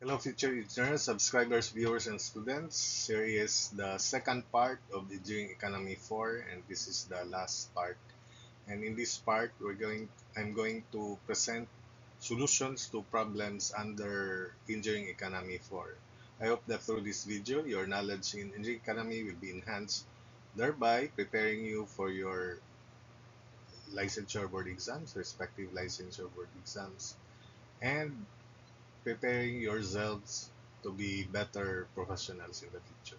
Hello, future engineers, subscribers, viewers, and students. Here is the second part of the Engineering Economy 4, and this is the last part. And in this part, I'm going to present solutions to problems under Engineering Economy 4. I hope that through this video, your knowledge in engineering economy will be enhanced, thereby preparing you for your licensure board exams, respective licensure board exams, and preparing yourselves to be better professionals in the future.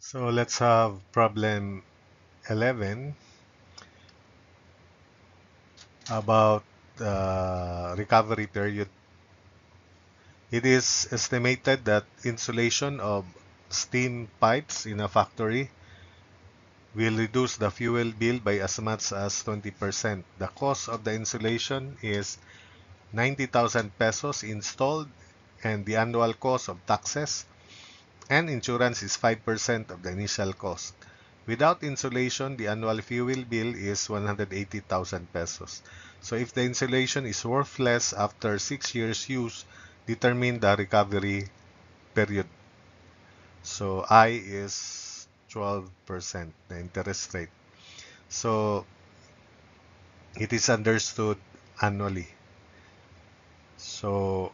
So let's have problem 11 about recovery period. It is estimated that insulation of steam pipes in a factory will reduce the fuel bill by as much as 20%. The cost of the insulation is 90,000 pesos installed, and the annual cost of taxes and insurance is 5% of the initial cost. Without insulation, the annual fuel bill is 180,000 pesos. So if the insulation is worthless after 6 years use, determine the recovery period. So I is 12%, the interest rate. So it is understood annually. So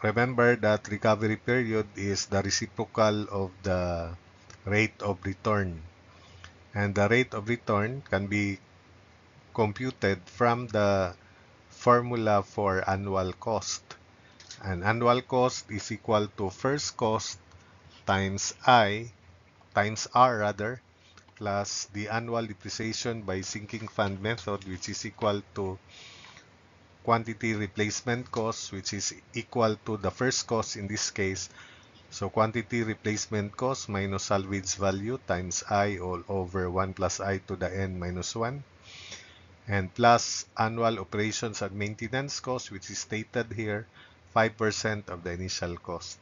remember that recovery period is the reciprocal of the rate of return. And the rate of return can be computed from the formula for annual cost. And annual cost is equal to first cost times I times R rather plus the annual depreciation by sinking fund method, which is equal to quantity replacement cost, which is equal to the first cost in this case. So quantity replacement cost minus salvage value times I all over 1 plus I to the n minus 1, and plus annual operations and maintenance cost, which is stated here, 5% of the initial cost.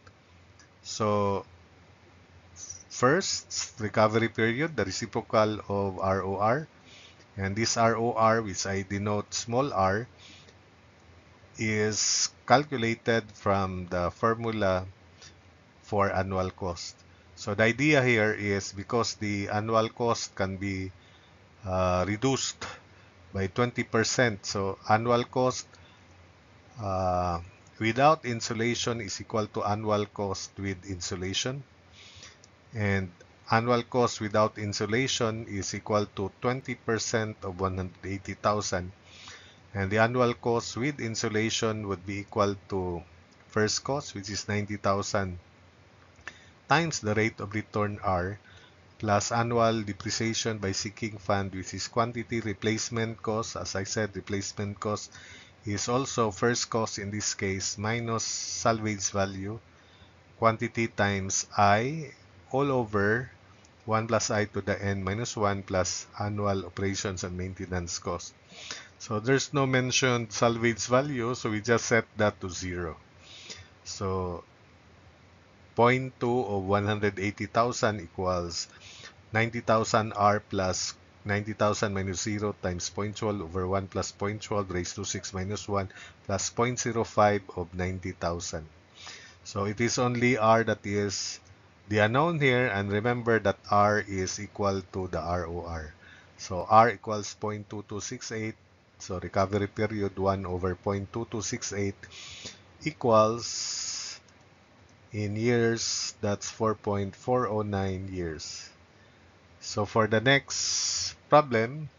So first, recovery period, the reciprocal of ROR, and this ROR, which I denote small r, is calculated from the formula for annual cost. So the idea here is because the annual cost can be reduced by 20%, so annual cost uh, without insulation is equal to annual cost with insulation, and annual cost without insulation is equal to 20% of 180,000, and the annual cost with insulation would be equal to first cost, which is 90,000, times the rate of return R, plus annual depreciation by sinking fund, which is quantity replacement cost. As I said, replacement cost is also first cost in this case minus salvage value, quantity times I all over 1 plus I to the n minus 1 plus annual operations and maintenance cost. So there's no mentioned salvage value, so we just set that to 0. So 0.2 of 180,000 equals 90,000 R plus 90,000 minus 0 times 0.12 over 1 plus 0.12 raised to 6 minus 1 plus 0.05 of 90,000. So it is only R that is the unknown here, and remember that R is equal to the ROR. So R equals 0.2268, so recovery period 1 over 0.2268 equals, in years, that's 4.409 years. So for the next problem,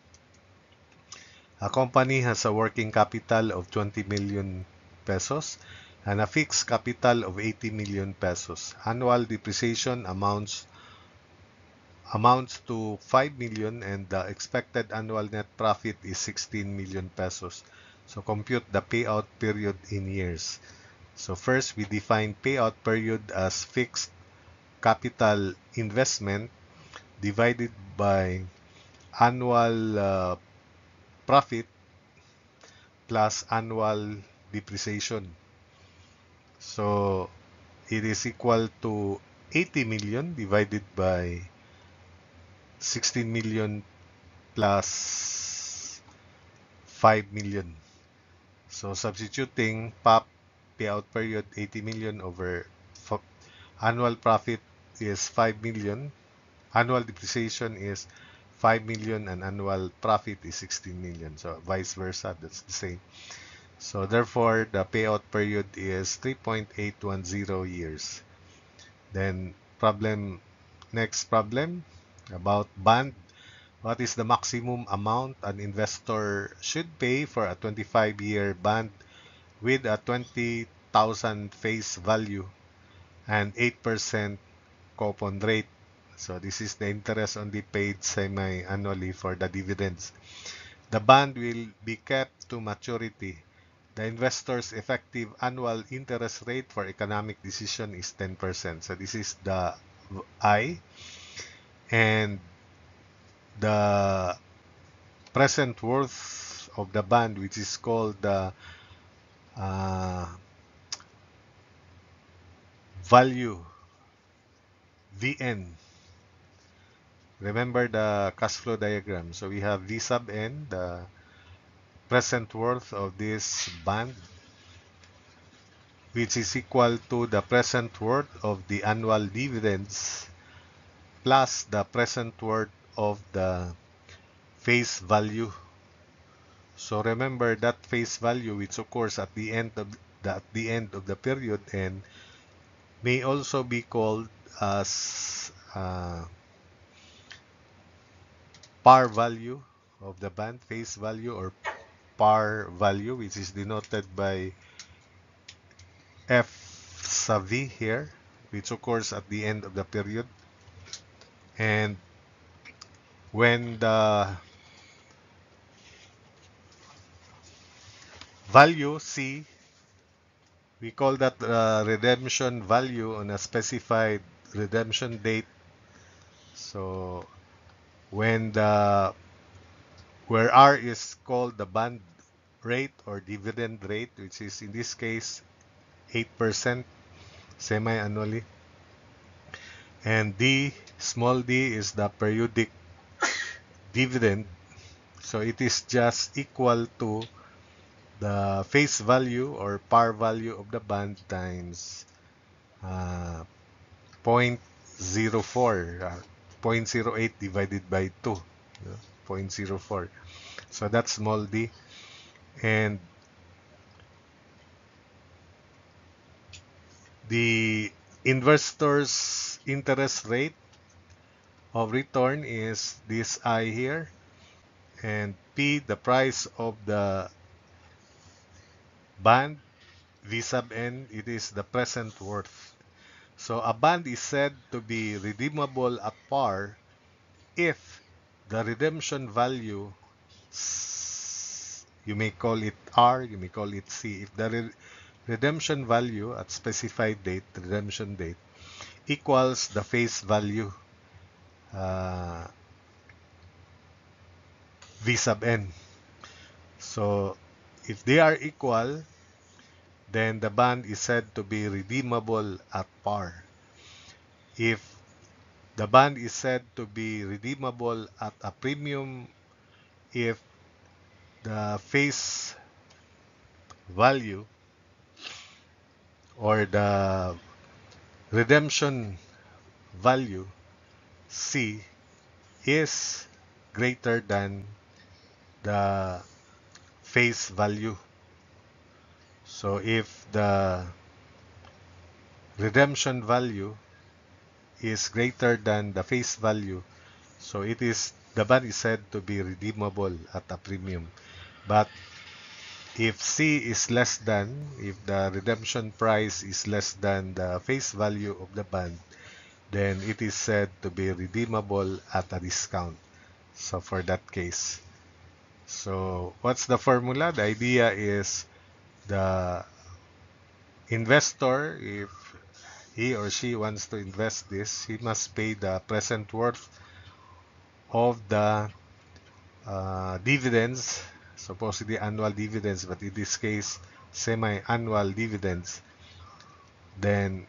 a company has a working capital of 20 million pesos and a fixed capital of 80 million pesos. Annual depreciation amounts to 5 million, and the expected annual net profit is 16 million pesos. So compute the payout period in years. So first, we define payout period as fixed capital investment divided by annual profit plus annual depreciation. So it is equal to 80 million divided by 16 million plus 5 million. So substituting POP payout period 80 million over annual profit is 5 million, annual depreciation is 5 million, and annual profit is 16 million. So vice versa, that's the same. So therefore, the payout period is 3.810 years. Then next problem about bond. What is the maximum amount an investor should pay for a 25-year bond with a 20,000 face value and 8% coupon rate? So this is the interest only paid semi-annually for the dividends. The bond will be kept to maturity. The investor's effective annual interest rate for economic decision is 10%. So this is the I. And the present worth of the bond, which is called the value, VN. Remember the cash flow diagram. So we have V sub N, the present worth of this bond, which is equal to the present worth of the annual dividends plus the present worth of the face value. So remember that face value, which occurs at the end of the period and may also be called as par value of the band, face value, or par value, which is denoted by F sub V here, which occurs at the end of the period. And when the value C, we call that redemption value on a specified redemption date. So when where R is called the bond rate or dividend rate, which is in this case 8% semi-annually, and D, small d, is the periodic dividend. So it is just equal to the face value or par value of the bond times 0.04, 0.08 divided by 2, 0.04. So that's small d. And the investor's interest rate of return is this I here, and P, the price of the bond, V sub N, it is the present worth. So a bond is said to be redeemable at par if the redemption value, you may call it R, you may call it C, if the redemption value at specified date, redemption date, equals the face value, V sub N. So if they are equal, then the bond is said to be redeemable at par. If the bond is said to be redeemable at a premium, if the face value or the redemption value C is greater than the face value. So if the redemption value is greater than the face value, so the bond is said to be redeemable at a premium. But if C is less than, if the redemption price is less than the face value of the bond, then it is said to be redeemable at a discount. So for that case. So what's the formula? The idea is the investor, if he or she wants to invest this, he must pay the present worth of the dividends, supposedly annual dividends, but in this case, semi-annual dividends, then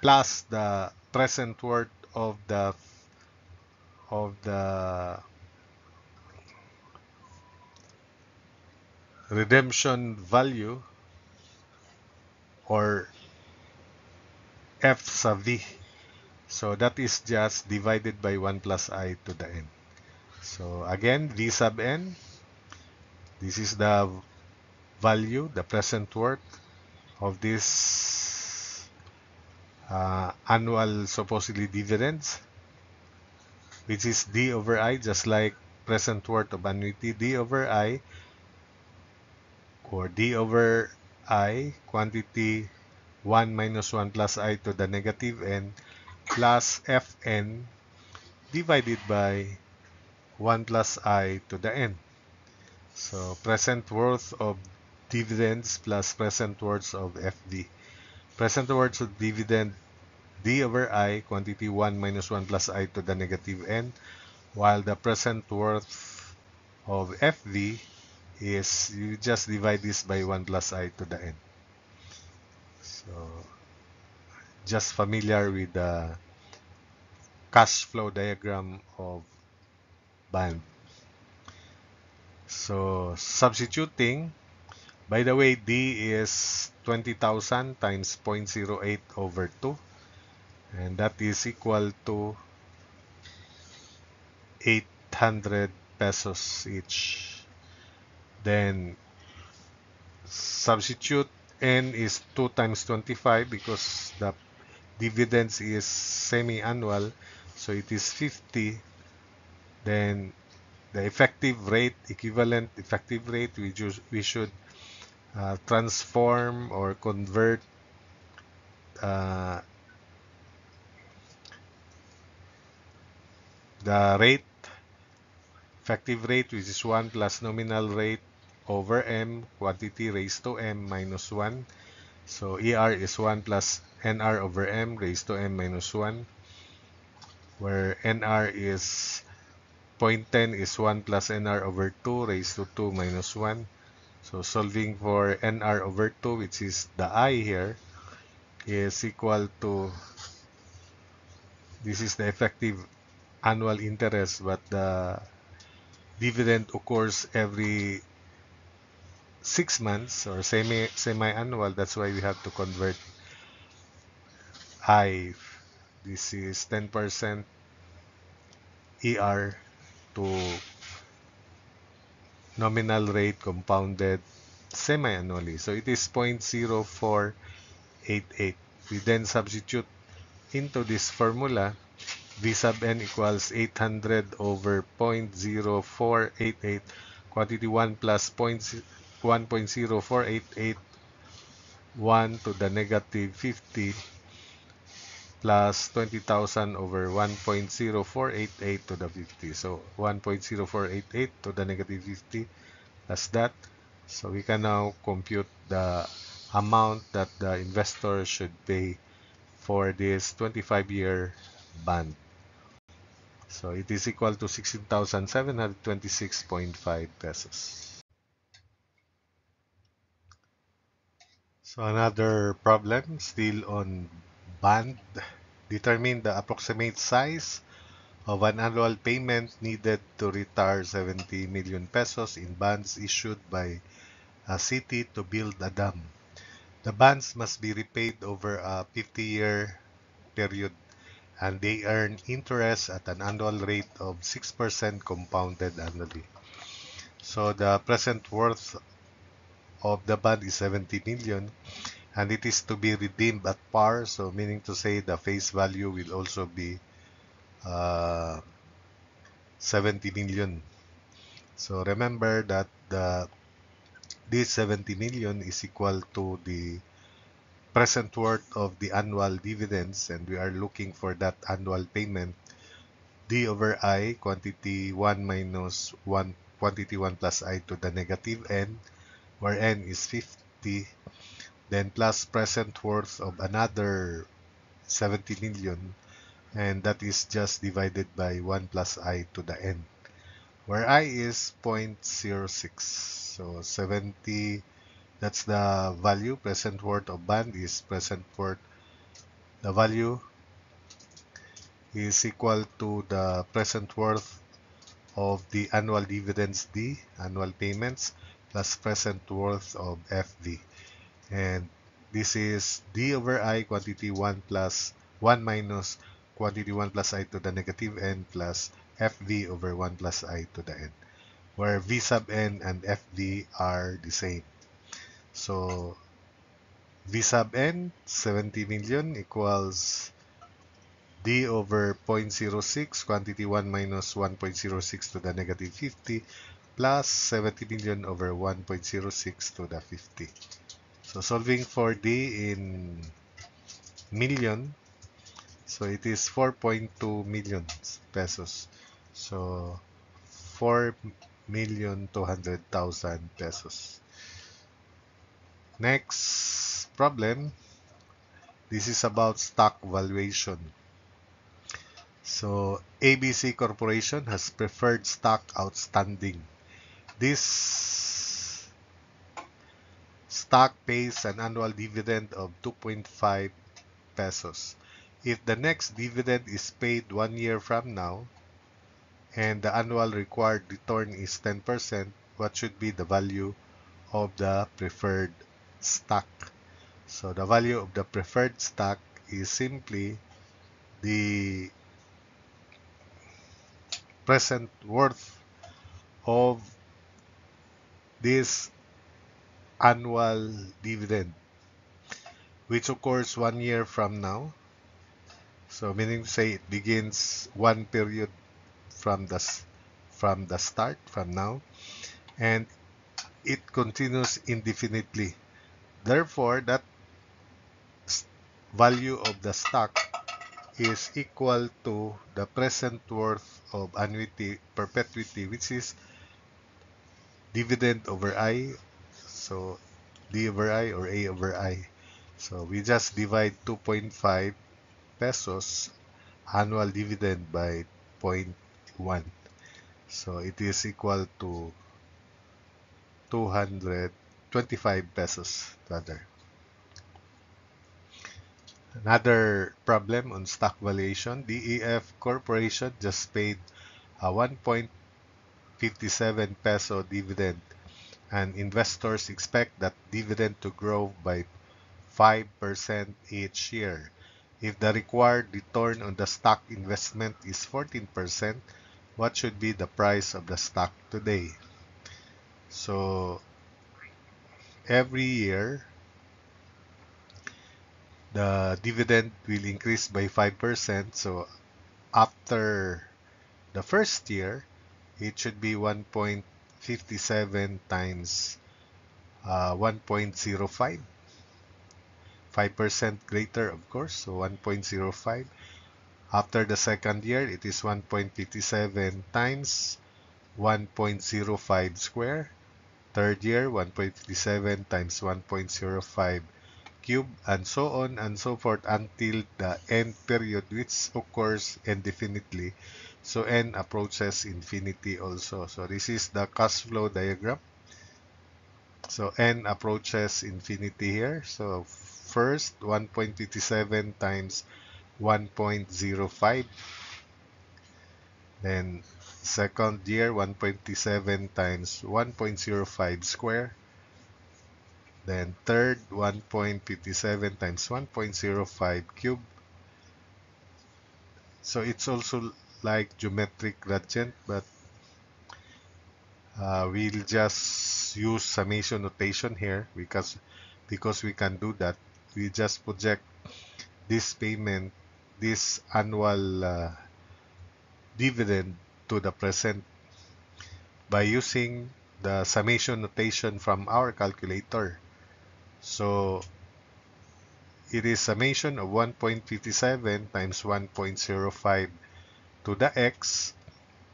plus the present worth of the redemption value, or F sub V. So that is just divided by 1 plus I to the n. So again, V sub n, this is the value, the present worth of this annual supposedly dividends, which is D over I, just like present worth of annuity, D over I, or D over I, quantity 1 minus 1 plus I to the negative n, plus Fn divided by 1 plus I to the n. So present worth of dividends plus present worth of FD. Present worth of dividend D over I, quantity 1 minus 1 plus I to the negative n, while the present worth of FV is, you just divide this by 1 plus I to the n. So just familiar with the cash flow diagram of band. So substituting, by the way, D is 20,000 times 0.08 over 2, and that is equal to 800 pesos each. Then substitute N is 2 times 25 because the dividends is semi-annual, so it is 50. Then the effective rate, equivalent effective rate, we should transform or convert uh, the rate, effective rate, which is 1 plus nominal rate over M, quantity raised to M minus 1. So ER is 1 plus NR over M raised to M minus 1, where NR is 0.10 is 1 plus NR over 2 raised to 2 minus 1. So solving for NR over 2, which is the I here, is equal to, this is the effective annual interest, but the dividend occurs every 6 months or semi-annual. That's why we have to convert I. This is 10% ER to nominal rate compounded semi-annually. So it is 0.0488. We then substitute into this formula. V sub n equals 800 over 0.0488, quantity 1 plus 1.0488, 1 to the negative 50, plus 20,000 over 1.0488 to the 50. So 1.0488 to the negative 50 plus that. So we can now compute the amount that the investor should pay for this 25-year bond. So it is equal to 16,726.5 pesos. So another problem still on bond. Determine the approximate size of an annual payment needed to retire 70 million pesos in bonds issued by a city to build a dam. The bonds must be repaid over a 50-year period, and they earn interest at an annual rate of 6% compounded annually. So the present worth of the bond is 70 million, and it is to be redeemed at par, so meaning to say the face value will also be 70 million. So remember that this 70 million is equal to the present worth of the annual dividends, and we are looking for that annual payment. D over I, quantity 1 minus 1, quantity 1 plus I to the negative n, where n is 50, then plus present worth of another 70 million, and that is just divided by 1 plus I to the n. where I is 0.06. So 70, that's the value. Present worth of bond is present worth. The value is equal to the present worth of the annual dividends D, annual payments, plus present worth of FD. And this is D over I, quantity 1 plus 1 minus quantity 1 plus I to the negative n plus FV over 1 plus I to the n, where V sub n and FV are the same. So V sub n, 70 million, equals D over 0.06, quantity 1 minus 1.06 to the negative 50, plus 70 million over 1.06 to the 50. So solving for D in million, so it is 4.2 million pesos. So 4,200,000 pesos. Next problem, this is about stock valuation. So ABC Corporation has preferred stock outstanding. This stock pays an annual dividend of 2.5 pesos. If the next dividend is paid 1 year from now and the annual required return is 10%, what should be the value of the preferred stock? So the value of the preferred stock is simply the present worth of this annual dividend, which occurs 1 year from now. So meaning to say it begins one period from the start, from now, and it continues indefinitely. Therefore, that value of the stock is equal to the present worth of annuity perpetuity, which is dividend over I. So D over I or A over I. So we just divide 2.5 pesos annual dividend by 0.1. So it is equal to 225 pesos rather. Another problem on stock valuation, DEF Corporation just paid a 1.57 peso dividend, and investors expect that dividend to grow by 5% each year. If the required return on the stock investment is 14%, what should be the price of the stock today? So every year, the dividend will increase by 5%. So after the first year, it should be 1.57 times 1.05. 5% greater, of course, so 1.05. After the second year, it is 1.57 times 1.05 square. Third year, 1.57 times 1.05 cube, and so on and so forth until the end period, which occurs indefinitely. So n approaches infinity also. So this is the cash flow diagram. So n approaches infinity here. So first, 1.57 times 1.05. Then second year, 1.57 times 1.05 square. Then third, 1.57 times 1.05 cube. So it's also like geometric gradient, but we'll just use summation notation here because we can do that. We just project this payment, this annual dividend to the present by using the summation notation from our calculator. So it is summation of 1.57 times 1.05 to the x.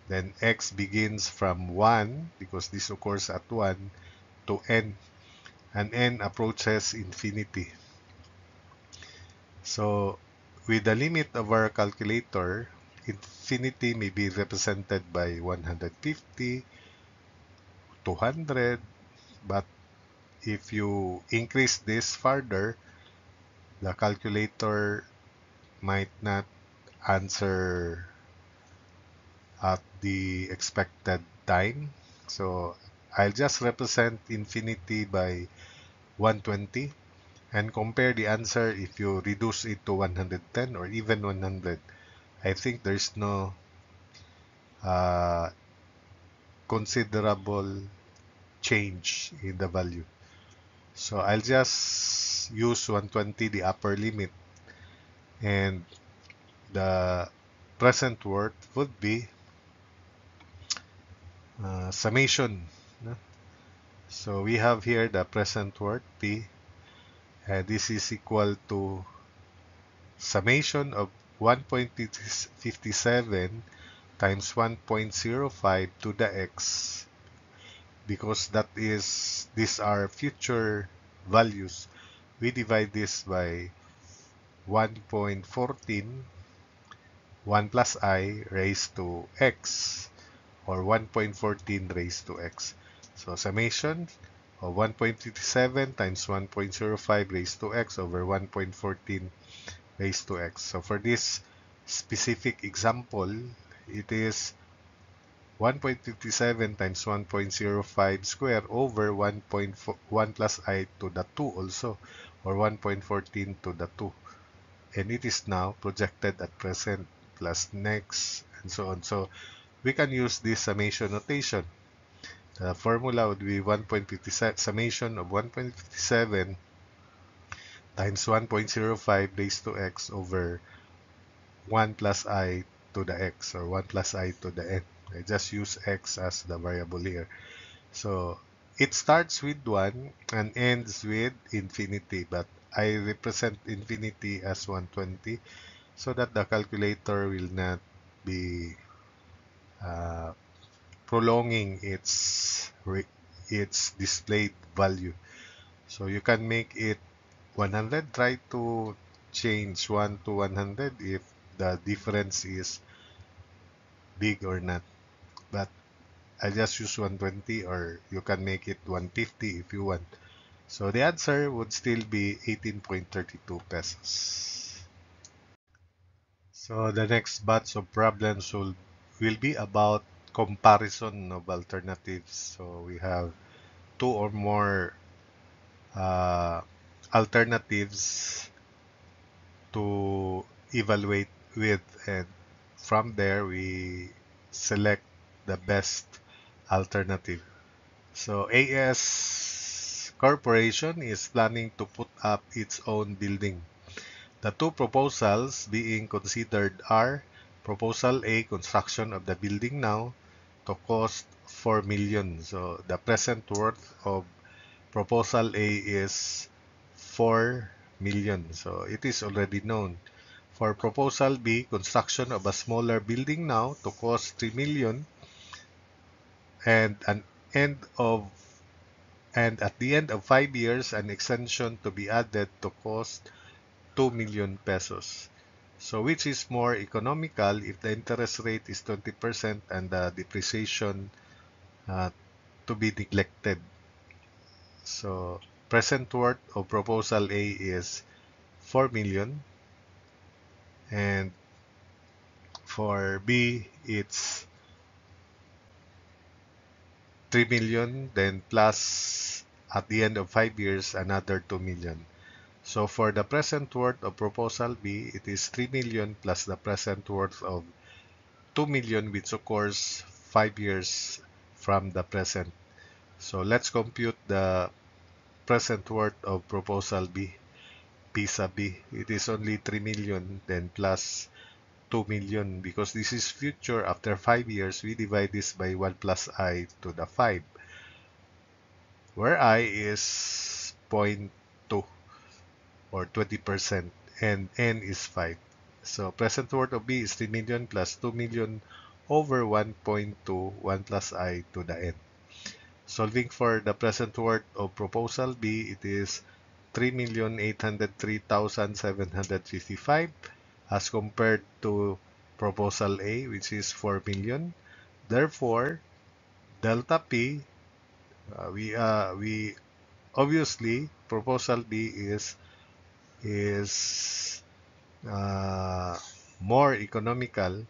Then x begins from 1 because this occurs at 1 to n, and n approaches infinity. So with the limit of our calculator, infinity may be represented by 150, 200, but if you increase this further, the calculator might not answer at the expected time. So I'll just represent infinity by 120 and compare the answer if you reduce it to 110 or even 100. I think there's no uh, considerable change in the value. So I'll just use 120, the upper limit, and the present worth would be summation. No? So we have here the present worth P, and this is equal to summation of 1.57 times 1.05 to the x, because these are future values. We divide this by 1.14, 1 plus I raised to x, or 1.14 raised to x. So summation of 1.57 times 1.05 raised to x over 1.14 raised to x. So for this specific example, it is 1.57 times 1.05 square over 1.1 plus I to the 2 also, or 1.14 to the 2. And it is now projected at present plus next and so on. So we can use this summation notation. The formula would be 1.57 summation of 1.57 times 1.05 raised to x over 1 plus I to the x, or 1 plus I to the n. I just use x as the variable here. So it starts with 1 and ends with infinity, but I represent infinity as 120 so that the calculator will not be uh, prolonging its displayed value. So you can make it 100. Try to change 1 to 100 if the difference is big or not. But I just use 120, or you can make it 150 if you want. So the answer would still be 18.32 pesos. So the next batch of problems will be about comparison of alternatives. So we have two or more uh, alternatives to evaluate with, and from there we select the best alternative. So AS Corporation is planning to put up its own building. The two proposals being considered are Proposal A, construction of the building now, to cost 4 million. So the present worth of Proposal A is 4 million. So it is already known. For Proposal B, construction of a smaller building now to cost 3 million, and an end of and at the end of 5 years an extension to be added to cost 2 million pesos. So which is more economical if the interest rate is 20% and the depreciation uh, to be neglected? So present worth of Proposal A is 4 million, and for B it's 3 million, then plus at the end of 5 years another 2 million. So for the present worth of Proposal B, it is 3 million plus the present worth of 2 million, which occurs 5 years from the present. So let's compute the present worth of Proposal B, PISA B. It is only 3 million, then plus 2 million. Because this is future, after 5 years, we divide this by 1 plus I to the 5, where I is zero point 0.2 or 20%, and N is 5. So present worth of B is 3 million plus 2 million over 1.2, 1 plus I to the N. Solving for the present worth of Proposal B, it is 3,803,755 as compared to proposal A, which is 4 million. Therefore, delta P, we obviously proposal B is more economical,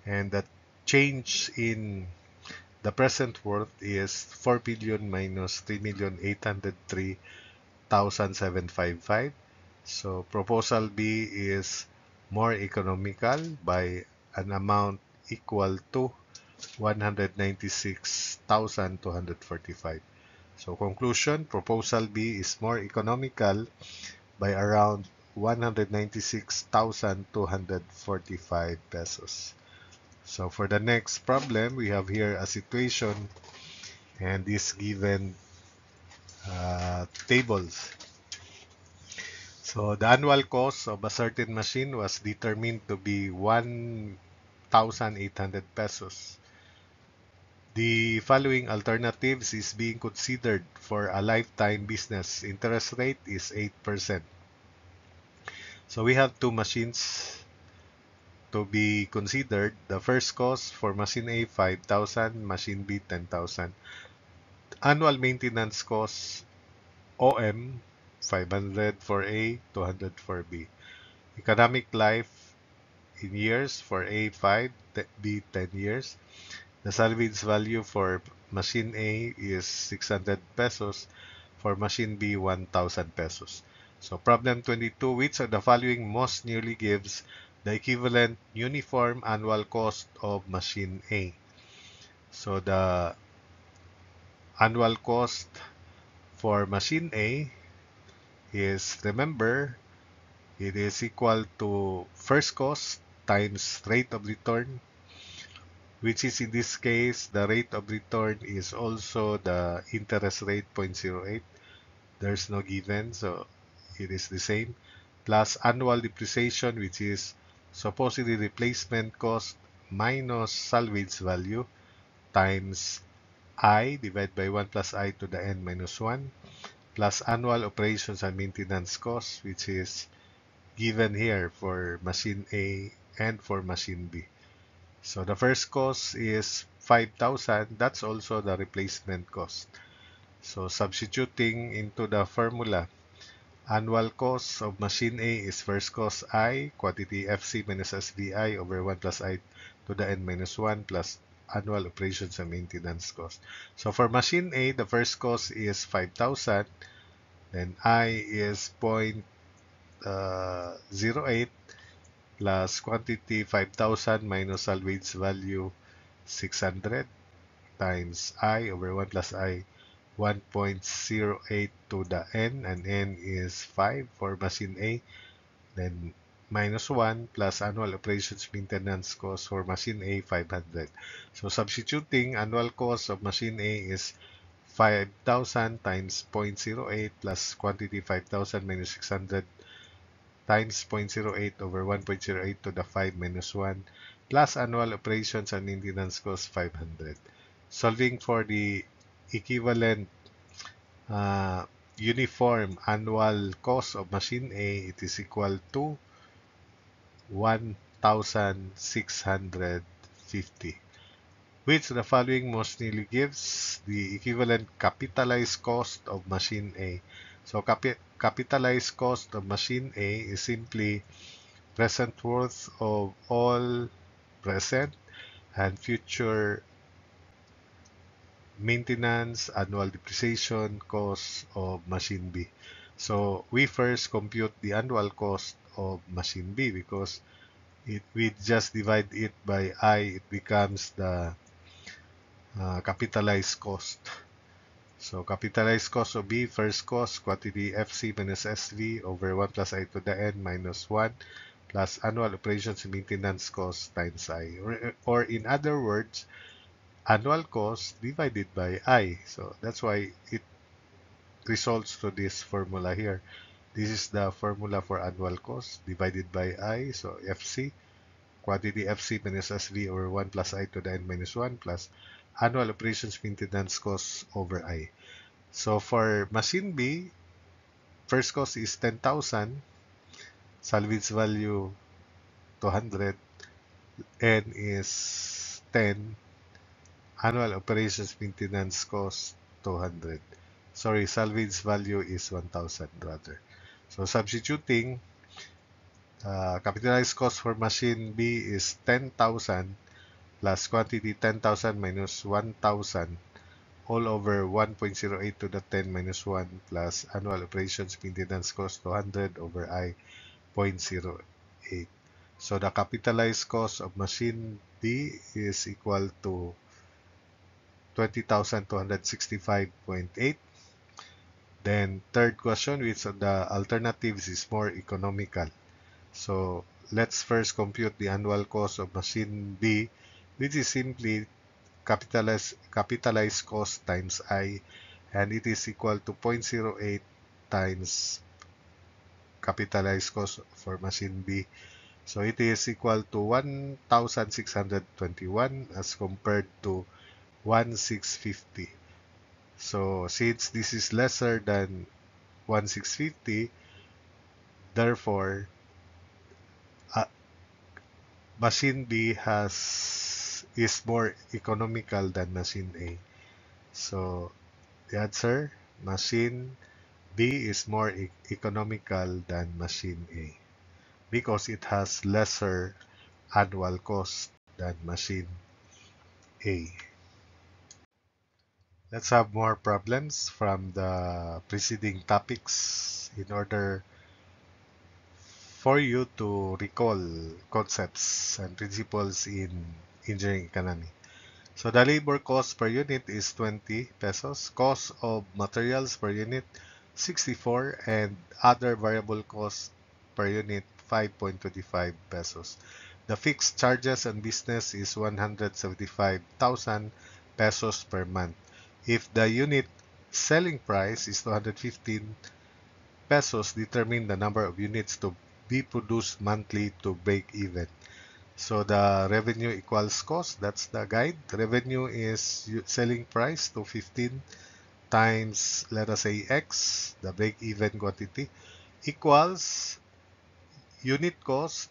and the change in the present worth is 4 billion minus 3,803,755. So proposal B is more economical by an amount equal to 196,245. So conclusion, proposal B is more economical by around 196,245 pesos. So for the next problem, we have here a situation and this given tables. So the annual cost of a certain machine was determined to be 1,800 pesos. The following alternatives is being considered for a lifetime business. Interest rate is 8%. So we have two machines to be considered. The first cost for machine A, 5,000, machine B, 10,000. Annual maintenance cost, OM, 500 for A, 200 for B. Economic life in years for A, 5, B, 10 years. The salvage value for machine A is 600 pesos. For machine B, 1,000 pesos. So problem 22, which of the following most nearly gives the equivalent uniform annual cost of machine A? So the annual cost for machine A is, remember, it is equal to first cost times rate of return, which is in this case, the rate of return is also the interest rate, 0.08. There's no given, so it is the same. Plus annual depreciation, which is supposedly replacement cost minus salvage value times I divided by 1 plus I to the n minus 1, plus annual operations and maintenance cost, which is given here for machine A and for machine B. So the first cost is 5,000. That's also the replacement cost. So substituting into the formula, annual cost of machine A is first cost I, quantity FC minus SVI over 1 plus I to the n minus 1 plus annual operations and maintenance cost. So for machine A, the first cost is 5,000. Then I is 0.08 plus quantity 5,000 minus salvage value 600 times I over 1 plus I, 1.08 to the n, and n is 5 for machine A. Then minus 1 plus annual operations maintenance cost for machine A, 500. So substituting, annual cost of machine A is 5,000 times 0.08 plus quantity 5,000 minus 600 times 0.08 over 1.08 to the 5 minus 1 plus annual operations and maintenance cost 500. Solving for the equivalent uniform annual cost of machine A, it is equal to 1,650. Which of the following most nearly gives the equivalent capitalized cost of machine A? So capitalized cost of machine A is simply present worth of all present and future maintenance, annual depreciation cost of machine B. So we first compute the annual cost of machine B because we just divide it by I, it becomes the capitalized cost. So capitalized cost of B, first cost, quantity FC minus SV over 1 plus I to the n minus 1 plus annual operations and maintenance cost times I. Or in other words, annual cost divided by I. So that's why it results to this formula here. This is the formula for annual cost divided by I. So FC, quantity FC minus SV over 1 plus I to the n minus 1 plus annual operations maintenance cost over I. So for machine B, first cost is 10,000, salvage value 200, N is 10, annual operations maintenance cost 200. Sorry, salvage value is 1,000 rather. So substituting, capitalized cost for machine B is 10,000 plus quantity 10,000 minus 1,000 all over 1.08 to the 10 minus 1 plus annual operations maintenance cost 200 over I 0.08. So the capitalized cost of machine B is equal to 20,265.8. Then third question, which of the alternatives is more economical? So let's first compute the annual cost of machine B, which is simply capitalized cost times I, and it is equal to 0.08 times capitalized cost for machine B. So it is equal to 1,621 as compared to 1,650. So since this is lesser than 1,650, therefore uh, machine B is more economical than machine A. So the answer, machine B is more economical than machine A because it has lesser annual cost than machine A. Let's have more problems from the preceding topics in order for you to recall concepts and principles in engineering economy. So the labor cost per unit is 20 pesos, cost of materials per unit 64, and other variable costs per unit 5.25 pesos. The fixed charges on business is 175,000 pesos per month. If the unit selling price is 215 pesos, determine the number of units to be produced monthly to break even. So the revenue equals cost. That's the guide. Revenue is selling price to 15 times, let us say, X, the break-even quantity, equals unit cost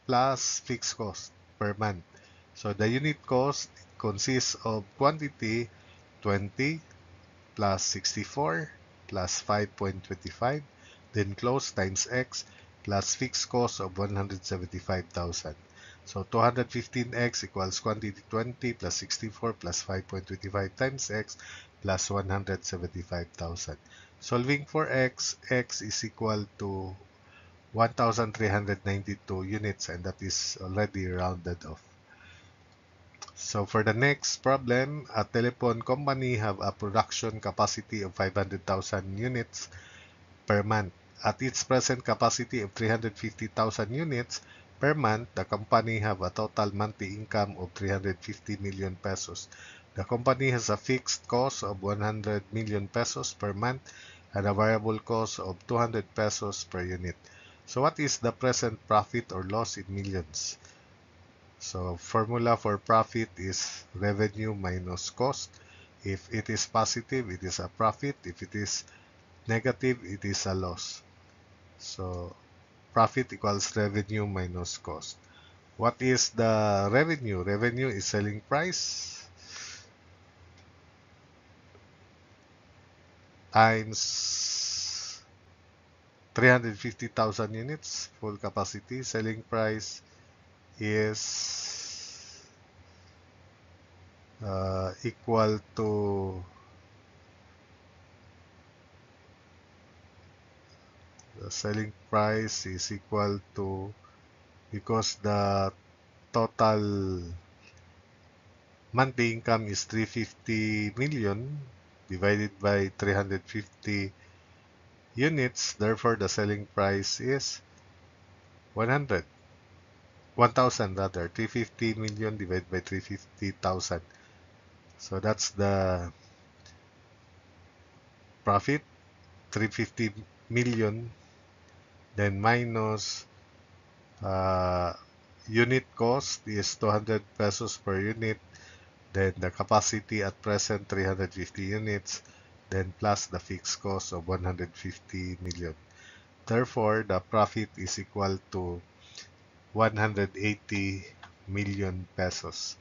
plus fixed cost per month. So the unit cost consists of quantity 20 plus 64 plus 5.25, then close times X plus fixed cost of 175,000. So 215X equals quantity 20 plus 64 plus 5.25 times X plus 175,000. Solving for X, X is equal to 1,392 units, and that is already rounded off. So for the next problem, a telephone company have a production capacity of 500,000 units per month. At its present capacity of 350,000 units per month, the company have a total monthly income of 350 million pesos. The company has a fixed cost of 100 million pesos per month and a variable cost of 200 pesos per unit. So what is the present profit or loss in millions? So formula for profit is revenue minus cost. If it is positive, it is a profit. If it is negative, it is a loss. So profit equals revenue minus cost. What is the revenue? Revenue is selling price times 350,000 units full capacity. Selling price is equal to the selling price is equal to, because the total monthly income is 350 million divided by 350 units, therefore the selling price is 100. 1,000 rather, 350 million divided by 350,000. So that's the profit, 350 million, then minus uh, unit cost is 200 pesos per unit, then the capacity at present 350 units, then plus the fixed cost of 150 million. Therefore, the profit is equal to 180 million pesos.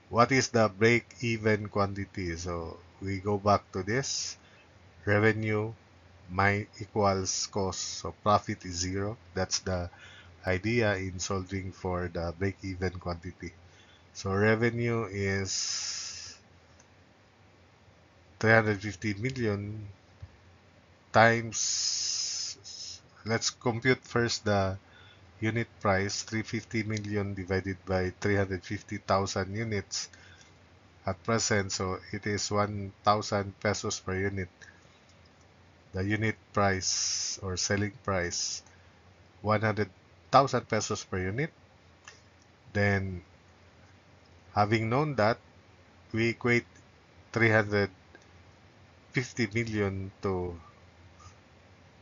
What is the break-even quantity? So we go back to this. Revenue equals cost. So profit is zero. That's the idea in solving for the break-even quantity. So revenue is 350 million times, let's compute first the unit price, 350 million divided by 350,000 units at present, so it is 1,000 pesos per unit. The unit price or selling price, 100,000 pesos per unit. Then, having known that, we equate 350 million to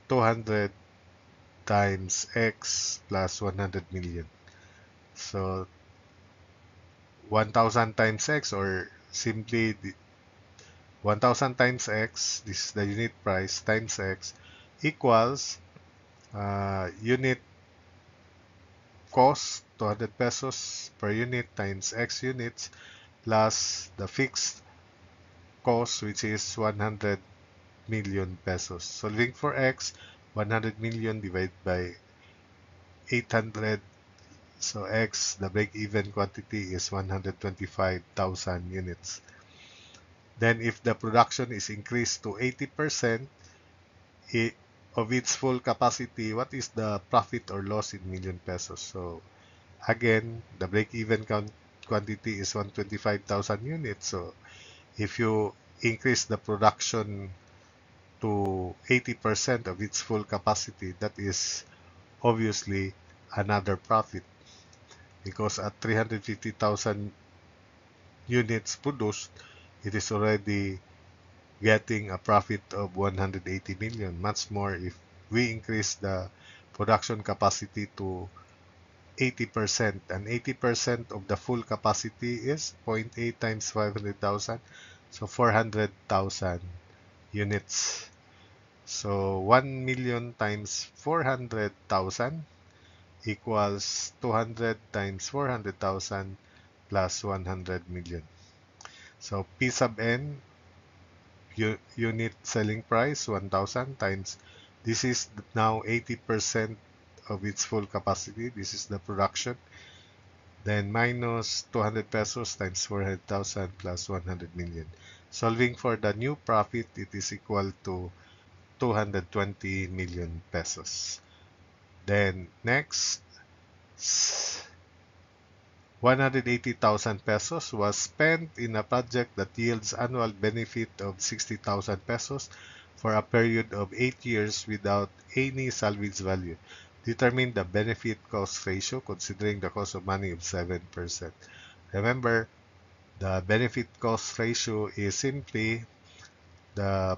200 times x plus 100 million. So 1000 times x, or simply 1000 times x, this is the unit price, times x, equals unit cost 200 pesos per unit times x units plus the fixed cost, which is 100 million pesos. Solving for x, 100 million divided by 800. So X, the break-even quantity is 125,000 units. Then if the production is increased to 80% of its full capacity, what is the profit or loss in million pesos? So again, the break-even quantity is 125,000 units. So if you increase the production to 80% of its full capacity, that is obviously another profit, because at 350,000 units produced, it is already getting a profit of 180 million. Much more if we increase the production capacity to 80%, and 80% of the full capacity is zero point 0.8 times 500,000, so 400,000 units. So 1 million times 400,000 equals 200 times 400,000 plus 100 million. So P sub n, unit selling price, 1,000 times, this is now 80% of its full capacity. This is the production. Then minus 200 pesos times 400,000 plus 100 million. Solving for the new profit, it is equal to 220 million pesos. Then next, 180,000 pesos was spent in a project that yields annual benefit of 60,000 pesos for a period of 8 years without any salvage value. Determine the benefit cost ratio considering the cost of money of 7%. Remember, the benefit cost ratio is simply the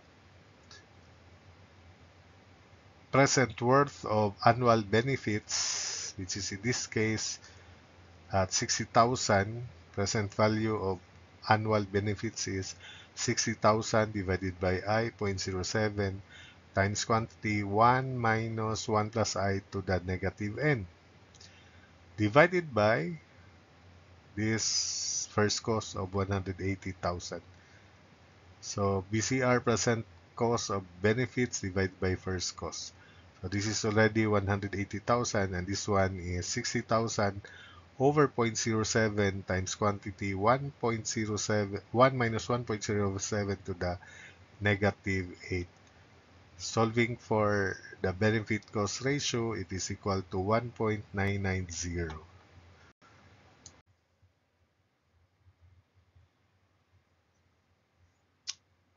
present worth of annual benefits, which is in this case at 60,000, present value of annual benefits is 60,000 divided by I, 0.07, times quantity 1 minus 1 plus I to the negative n, divided by this first cost of 180,000. So BCR, present cost of benefits, divided by first cost. So this is already 180,000, and this one is 60,000 over 0.07 times quantity 1.07, 1 minus 1.07 to the negative 8. Solving for the benefit cost ratio, it is equal to 1.990.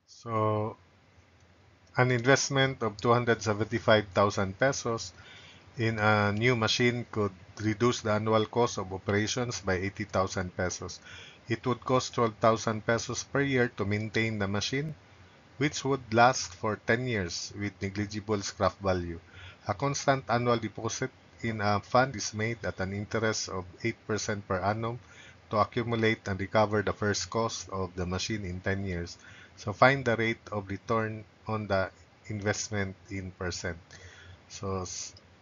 So an investment of 275,000 pesos in a new machine could reduce the annual cost of operations by 80,000 pesos. It would cost 12,000 pesos per year to maintain the machine, which would last for 10 years with negligible scrap value. A constant annual deposit in a fund is made at an interest of 8% per annum to accumulate and recover the first cost of the machine in 10 years. So find the rate of return on the investment in percent. So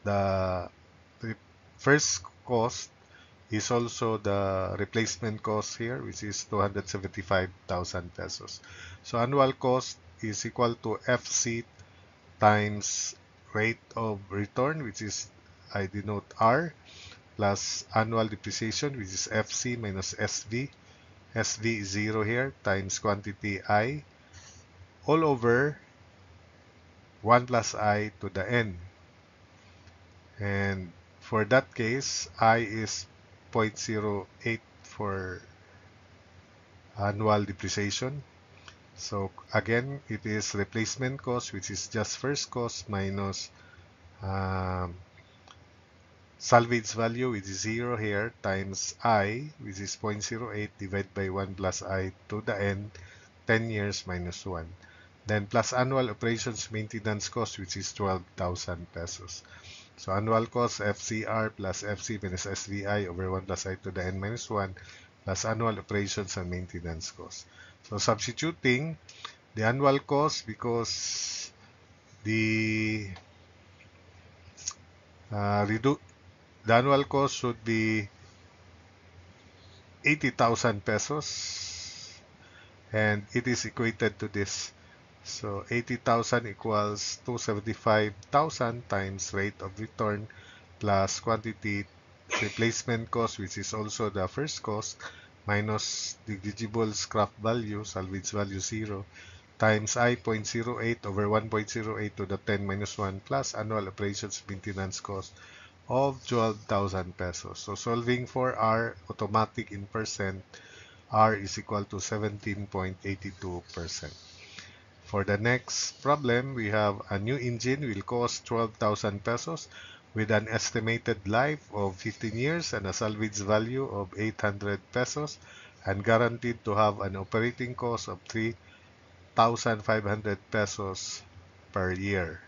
the first cost is also the replacement cost here, which is 275,000 pesos. So annual cost is equal to FC times rate of return, which is I denote R, plus annual depreciation, which is FC minus SV. SV is 0 here, times quantity I, all over 1 plus I to the N. And for that case, I is 0.08 for annual depreciation. So again, it is replacement cost, which is just first cost minus um, salvage value, which is 0 here, times I, which is 0.08 divided by 1 plus I to the N, 10 years minus 1. Then plus annual operations maintenance cost, which is 12,000 pesos. So annual cost FCR plus FC minus SVI over 1 plus I to the N minus 1 plus annual operations and maintenance cost. So substituting the annual cost, because the the annual cost should be 80,000 pesos, and it is equated to this. So 80,000 equals 275,000 times rate of return plus quantity replacement cost, which is also the first cost, minus negligible scrap value, salvage value 0, times I 0.08 over 1.08 to the 10 minus 1 plus annual operations maintenance cost of 12,000 pesos. So solving for R, automatic in percent, R is equal to 17.82%. For the next problem, we have a new engine will cost 12,000 pesos with an estimated life of 15 years and a salvage value of 800 pesos and guaranteed to have an operating cost of 3,500 pesos per year.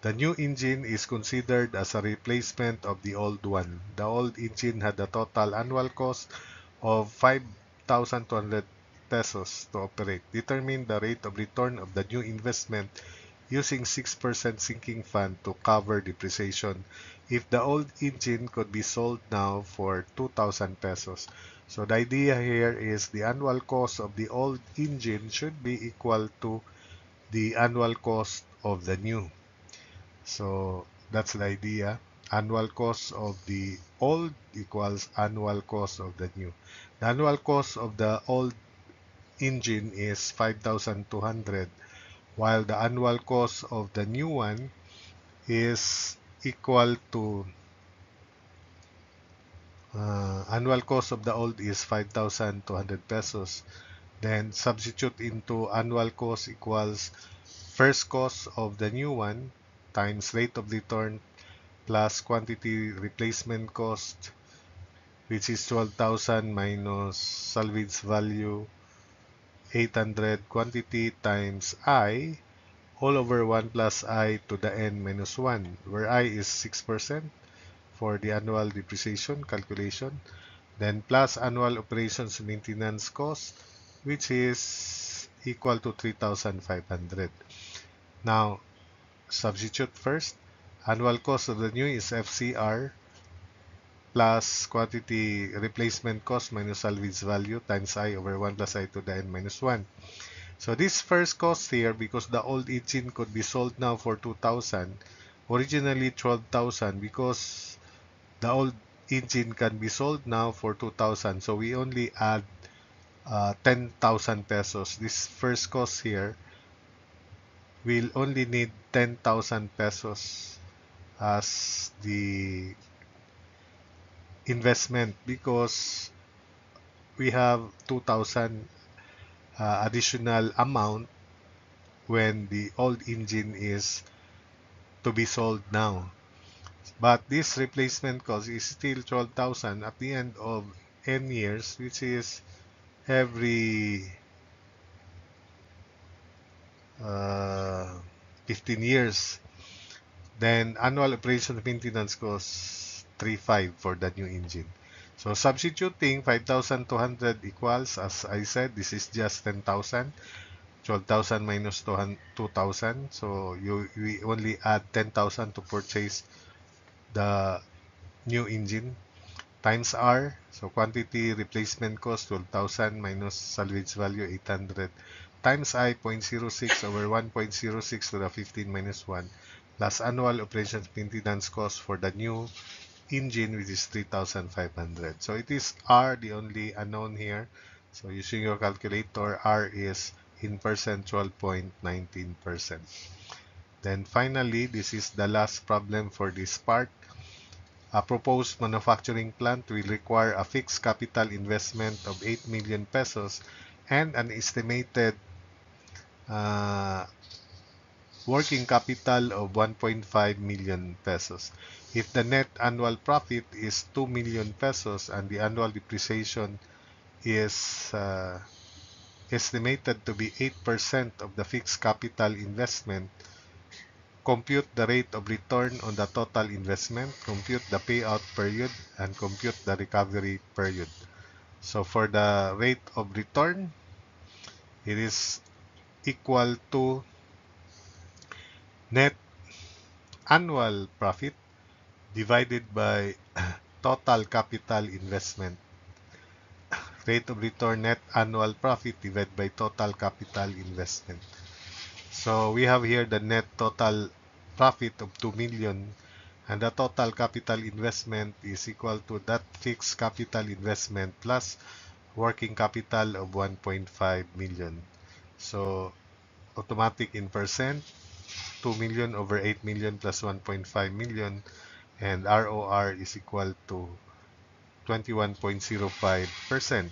The new engine is considered as a replacement of the old one. The old engine had a total annual cost of 5,200 pesos to operate. Determine the rate of return of the new investment using 6% sinking fund to cover depreciation if the old engine could be sold now for 2,000 pesos. So the idea here is the annual cost of the old engine should be equal to the annual cost of the new. So that's the idea. Annual cost of the old equals annual cost of the new. The annual cost of the old engine is 5,200, while the annual cost of the new one is equal to annual cost of the old is 5,200 pesos. Then substitute into annual cost equals first cost of the new one times rate of return plus quantity replacement cost, which is 12,000 minus salvage value 800, quantity times I, all over 1 plus I to the N minus 1, where I is 6% for the annual depreciation calculation, then plus annual operations maintenance cost, which is equal to 3,500. Now, substitute first. Annual cost of the new is FCR plus quantity replacement cost minus salvage value times I over 1 plus I to the N minus 1. So this first cost here, because the old engine could be sold now for 2,000, originally 12,000, because the old engine can be sold now for 2,000. So we only add 10,000 pesos. This first cost here will only need 10,000 pesos as the investment, because we have 2,000 additional amount when the old engine is to be sold now. But this replacement cost is still 12,000 at the end of N years, which is every 15 years. Then annual operation maintenance cost 3,500 for the new engine. So substituting 5,200 equals, as I said, this is just 10,000. 12,000 minus 2,000. So we only add 10,000 to purchase the new engine, times R. So quantity replacement cost 12,000 minus salvage value 800 times I 0.06 over 1.06 to the 15 minus 1 plus annual operations maintenance cost for the new engine, which is 3,500. So it is R, the only unknown here. So using your calculator, R is in percent 12.19%. Then finally, this is the last problem for this part. A proposed manufacturing plant will require a fixed capital investment of 8 million pesos and an estimated uh, working capital of 1.5 million pesos. If the net annual profit is 2 million pesos and the annual depreciation is estimated to be 8% of the fixed capital investment, compute the rate of return on the total investment, compute the payout period, and compute the recovery period. So for the rate of return, it is equal to net annual profit divided by total capital investment. Rate of return net annual profit divided by total capital investment. So we have here the net total profit of 2 million and the total capital investment is equal to that fixed capital investment plus working capital of 1.5 million. So automatic in percent, 2 million over 8 million plus 1.5 million, and ROR is equal to 21.05%.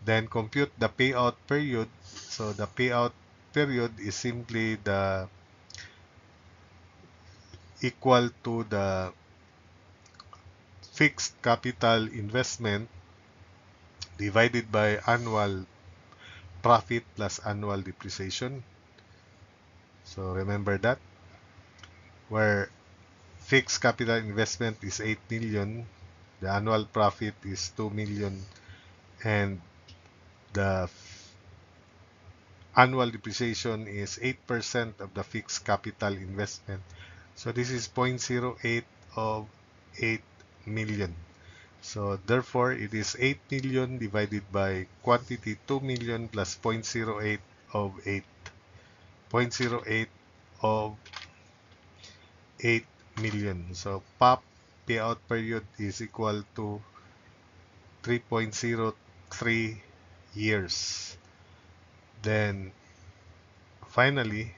Then compute the payout period. So the payout period is simply the equal to the fixed capital investment divided by annual profit plus annual depreciation. So remember that, where fixed capital investment is 8 million, the annual profit is 2 million, and the annual depreciation is 8% of the fixed capital investment. So this is 0.08 of 8 million. So therefore, it is 8 million divided by quantity 2 million plus 0.08 of 8. 0.08 of 8 million. So POP payout period is equal to 3.03 years. Then finally,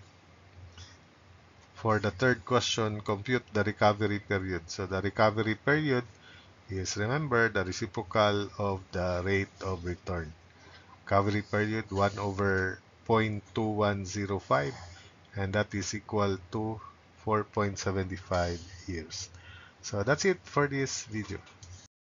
for the third question, compute the recovery period. So the recovery period is, remember, the reciprocal of the rate of return. Recovery period 1 over 0.2105, and that is equal to 4.75 years. So that's it for this video.